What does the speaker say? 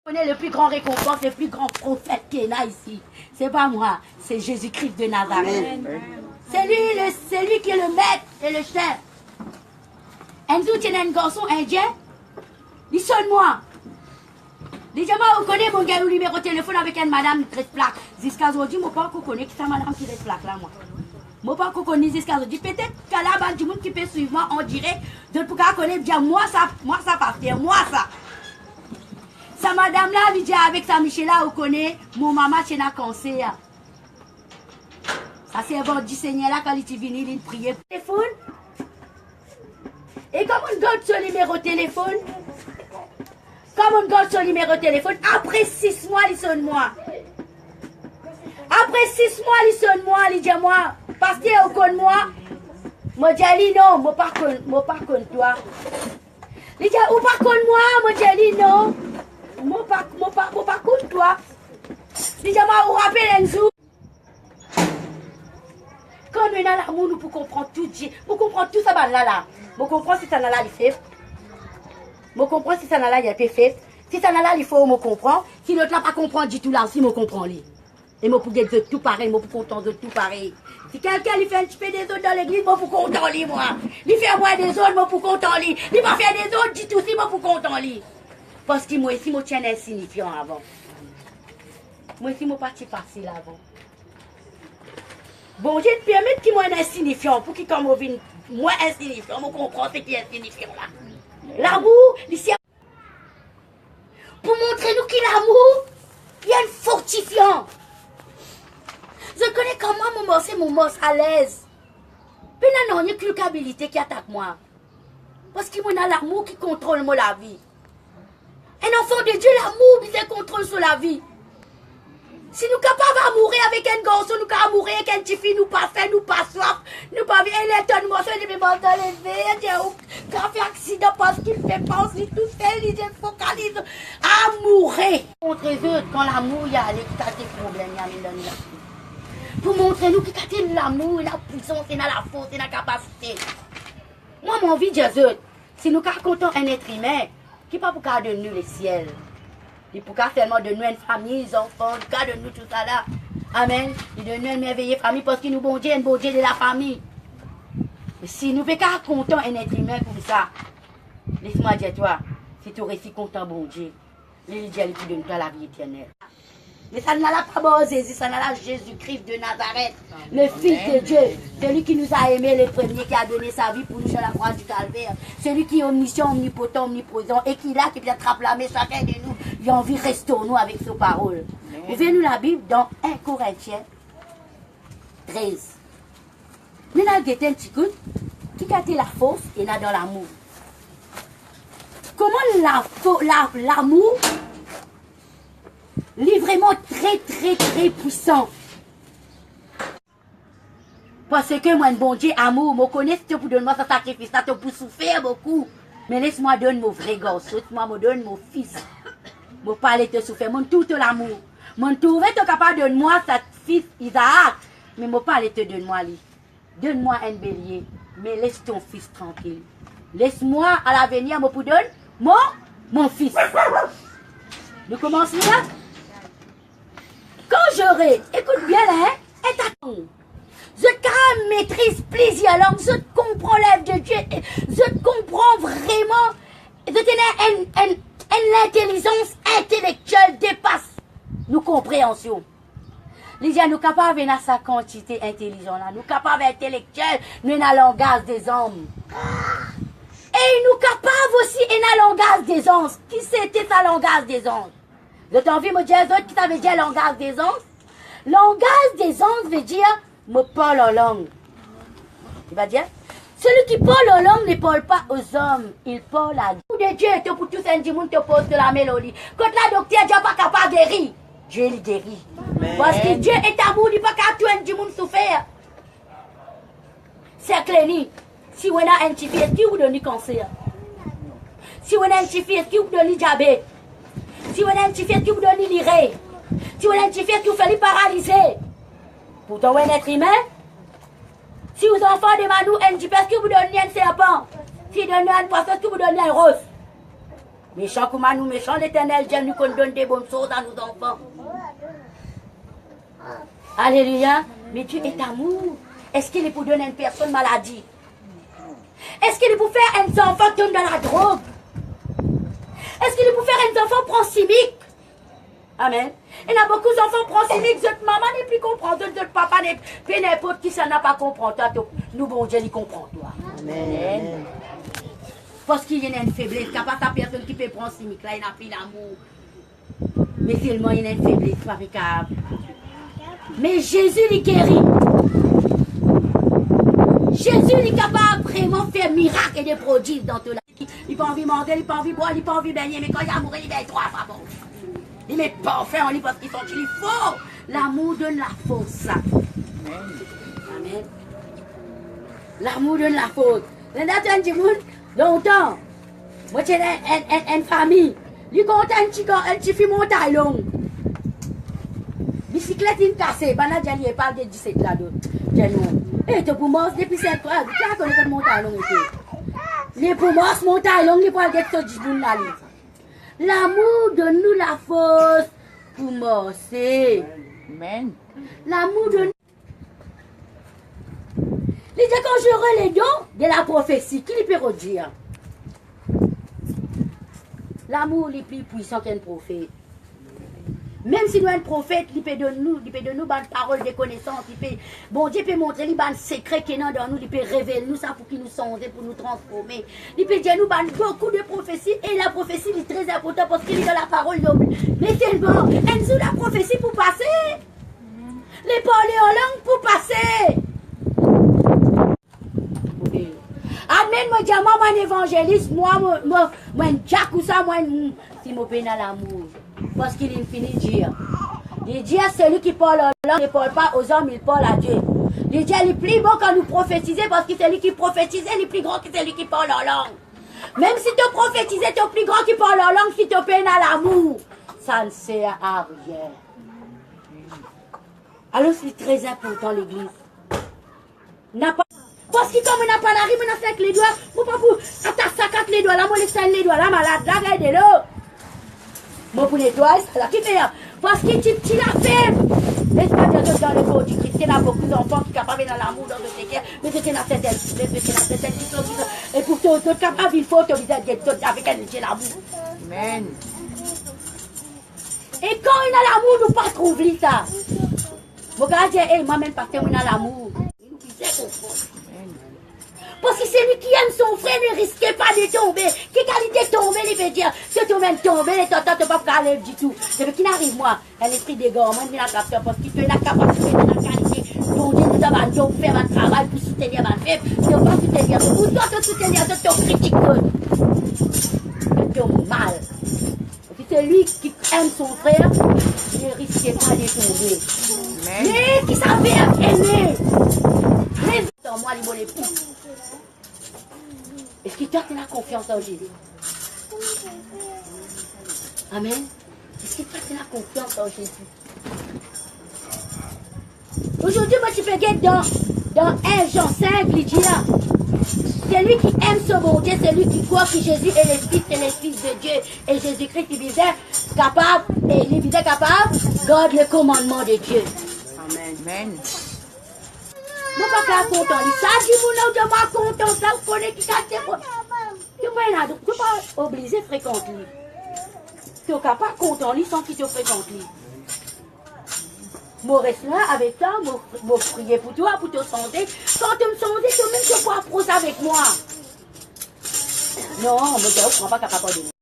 Connais le plus grand récompense, le plus grand prophète qu'il y a ici. C'est pas moi, c'est Jésus-Christ de Nazareth. C'est lui qui est le maître et le chef. Enzo, tu es un garçon indien? Il sonne moi. Déjà, moi, on connaît mon gars, le numéro de téléphone avec une madame qui reste plaque. Jusqu'à aujourd'hui, moi, pas qu'on connaît qui c'est madame qui reste plaque là, moi. Moi, pas qu'on connaît jusqu'à aujourd'hui. Peut-être qu'à la base, du monde qui peut suivre moi en direct, d'autres pour qu'on connaît, dire, moi, ça pas faire, moi, ça. Sa madame là, elle dit avec sa Michela, on connaît, mon maman, c'est un cancer. Ça, c'est avant du Seigneur là, quand il est venu, il priait. Téléphone. Et comme on donne son numéro de téléphone, après 6 mois, il sonne moi. Après 6 mois, il sonne moi, il dit moi, parce qu'il est au con moi. Moi, je dis non, moi, pas contre toi. Il dit, ou pas contre moi, moi, je dis non. Moi, pas contre toi. Il dit, moi, on rappelle un jour. Quand on est dans l'amour, nous pouvons comprendre tout. Nous comprenons tout ça, là. Nous comprenons si ça n'a là, il fait. Nous comprenons si ça n'a là, il a fait. Si ça n'a là, il faut me comprendre. Si l'autre n'a pas comprendre du tout là aussi, me comprend lui. Et moi, pour dire tout pareil, moi, pour content de tout pareil. Si quelqu'un lui fait un petit peu des autres dans l'église, moi, pour content lui, moi. Il fait moins des autres, moi, pour content lui. Il va faire des autres, dit tout aussi, moi, pour content lui. Parce que moi, ici, moi, tiens insignifiant avant. Moi, ici, moi, parti facile avant. Bon, je te permets qu'il soit insignifiant, pour qu'il comme moi insignifiant, je comprends ce qui est insignifiant là. L'amour, ici, pour montrer nous qu'il l'amour, il y a une fortifiant. Je connais comment mon mos à l'aise. Mais là, non, il y a une culpabilité qui attaque moi. Parce qu'il y a l'amour qui contrôle moi la vie. Un enfant de Dieu, l'amour, il contrôle sur la vie. Si nous sommes capables de mourir avec un garçon, nous sommes mourir avec une petite fille, nous pas faim, nous pas soif, nous pas bien, il est un morceau de mémoire dans les veines, il a fait accident parce qu'il fait pas aussi tout seul, il se focalise à mourir. Contre les autres, quand l'amour, il y a les problèmes, il y a les pour montrer nous qu'il y a l'amour, la puissance, la force, la capacité. Moi, mon envie de Dieu, si nous racontons un être humain, qui n'est pas pour de nous le ciel. Il pour seulement de nous une famille, des enfants, il cas de nous tout ça là. Amen. Il de nous une merveilleuse famille parce qu'il nous bon Dieu, un bon Dieu de la famille. Mais si nous ne pouvons pas content un être humain comme ça, laisse-moi dire toi, si tu restes content bon Dieu, il dit qu'il donne toi la vie éternelle. Mais ça n'a pas bon Jésus, ça n'a pas Jésus-Christ de Nazareth, le Fils de Dieu, celui qui nous a aimés, le premier qui a donné sa vie pour nous sur la croix du calvaire, celui qui est omniscient, omnipotent, omniprésent, et qui est là, qui peut attraper chacun de nous, il a envie de restaurer nous avec ses paroles. Ouvrez-nous la Bible dans 1 Corinthiens 13. Nous avons un petit coup qui a été la force et là dans l'amour. Comment l'amour est vraiment très puissant. Parce que moi, bon Dieu, amour, je connais ce pour donner moi ce sacrifice, ça pour souffrir beaucoup. Mais laisse-moi donner mon vrai gosse, laisse-moi me donner mon fils. Je parle de souffrir, mon tout l'amour. Mon tout, tu es capable de donner moi ce fils Isaac. Mais je parle de donner-moi lui. Donne-moi un bélier, mais laisse ton fils tranquille. Laisse-moi à l'avenir, je pour donner mon fils. Nous commençons là. Quand j'aurai, écoute bien là, et t'attends. Je maîtrise plusieurs langues, je comprends l'œuvre de Dieu, je comprends vraiment, je tenais une intelligence intellectuelle dépasse nos compréhensions. Les gens, nous sommes capables de sa quantité intelligente, nous sommes capables intellectuels, nous avons le langage des hommes. Et nous sommes capables aussi de le langage des anges. Qui c'était ça, langage des anges? Vous avez envie de me dire, autres qui savaient dire langage des anges? Langage des anges veut dire, me parle en langue. Il va dire, celui qui parle en langue ne parle pas aux hommes, il parle à Dieu. De Dieu, tu pour tous un dimanche, te pose de la mélodie. Quand la docteur Dieu n'est pas capable de guérir, Dieu il guérit. Parce que Dieu est amour, il n'est pas capable de tout un dimanche souffrir. C'est clair. Si on a un petit fils, qui vous donne le cancer? Si on a un petit fils, qui vous donne le diabète? Si on a un petit fils, qui vous donne l'irée? Si on a un petit fils, qui vous fait le paralyser? Pourtant, on est un être humain. Si vous enfants de Manou, un petit fils, qui vous donne un serpent? Si vous donne un poisson, qui vous donne un rose? Méchant comme nous, méchant l'Éternel, Dieu nous qu'on donne des bonnes choses à nos enfants. Alléluia. Mais Dieu est amour. Est-ce qu'il est pour donner à une personne maladie? Est-ce qu'il est pour faire un enfant tomber dans la drogue? Est-ce qu'il est pour faire un enfant prendre chimique? Amen. Il y a beaucoup d'enfants prendre chimique, votre maman n'est plus comprendre, votre papa n'est plus n'importe qui, ça n'a pas comprendre. Toi, nous, bon Dieu, il comprend toi. Amen. Parce qu'il y a une faiblesse, il n'y a pas ta personne qui peut prendre chimique, là, il n'a plus l'amour. Mais seulement, il y a une faiblesse fabricable. Mais Jésus, il guérit. Jésus est capable vraiment de faire miracle et des prodiges dans tout la vie. Il n'a pas envie de manger, il n'a pas envie de boire, il n'a pas envie de baigner, mais quand il a amour, il baisse trois fois bon. Il met pas fait en lui parce qu'il sont qu'il faut. L'amour donne la force. Amen. L'amour donne la force. L'un du monde, longtemps, moi j'ai une famille. Lui compte un petit fille montagne longue. Bicyclette il cassée. Pendant que j'ai pas de 17 là-dedans. Et tu pour moi, depuis 7 fois, tu as connu cette montagne longue. Les pour moi, montagne longue, il faut aller sur 10 boules là. L'amour donne-nous la force pour morcer. Amen. L'amour donne. Les gens, quand j'aurai les dons de la prophétie, qui peut redire? L'amour est plus puissant qu'un prophète. Même si nous sommes un prophète, il peut donner nous des paroles de connaissance. Bon Dieu peut montrer les secrets qui sont dans nous, il peut révéler nous ça pour qu'il nous songe, pour nous transformer. Il peut dire nous beaucoup de prophéties et la prophétie est très importante parce qu'il est dans la parole. Mais tellement, elle nous la prophétie pour passer. Les parler en langue pour passer. Amen, moi dis moi un évangéliste, moi un jack ou ça, moi si mon peine à l'amour. Parce qu'il est fini de dire. Il dit à celui qui parle en langue, il ne parle pas aux hommes, il parle à Dieu. Il dit, il est plus bon quand nous prophétisons parce que celui qui prophétise, il est plus grand que celui qui parle en langue. Même si tu prophétises, tu es plus grand qui parle en langue, si tu peines à l'amour, ça ne sert à rien. Alors c'est très important l'église. Parce que comme on n'a pas la rime, on a fait avec les doigts, on ne peut pas attaquer avec les doigts, là, on laisse les doigts, là, malade, là, regardez-le. Moi, pour nettoyer, c'est là qui fait. Parce que tu l'as fait. Laisse-moi dire dans le corps du Christ, il y a beaucoup d'enfants qui sont capables dans l'amour, dans le séquel, mais c'est une certaine et pour tout capable, il faut te viser avec un l'amour. Amen. Et quand il a l'amour, nous ne pas trouver ça. Mon gars dit, moi-même, parce que moi, il a l'amour. Il nous disait parce que celui qui aime son frère ne risque pas de tomber. Quelle qualité de tomber, il veut dire, si tu même tomber, les tontons ne peuvent pas aller du tout. C'est ce qui n'arrive, moi, un esprit d'égorgement, il a capté parce qu'il fait la capacité de la qualité. Donc, Dieu nous a dit, faire un travail pour soutenir ma faible. Tu ne pas soutenir. Pour toi, te soutenir, de ton critique. De ton mal. Celui qui aime son frère ne risque pas de tomber. Mais qui savait aimer. Mais dans moi, les bons époux. Est-ce que toi, tu as confiance en Jésus? Amen. Est-ce que toi, tu as confiance en Jésus? Aujourd'hui, moi, tu peux être dans 1 Jean 5, il dit là, celui qui aime ce bon Dieu, celui qui croit que Jésus est le Fils de Dieu, et Jésus-Christ, il est capable, garde le commandement de Dieu. Amen. Amen. Moi, pas content. Ça dit, vous n'êtes pas content. Ça, vous connaissez qui casse. Tu n'es pas obligé de fréquenter. Tu n'es pas content sans qu'il te fréquente. Je reste là avec toi, je prie pour toi, pour te sonder. Quand tu me sondes, tu même te crois avec moi. Non, mais tu ne prends pas capable de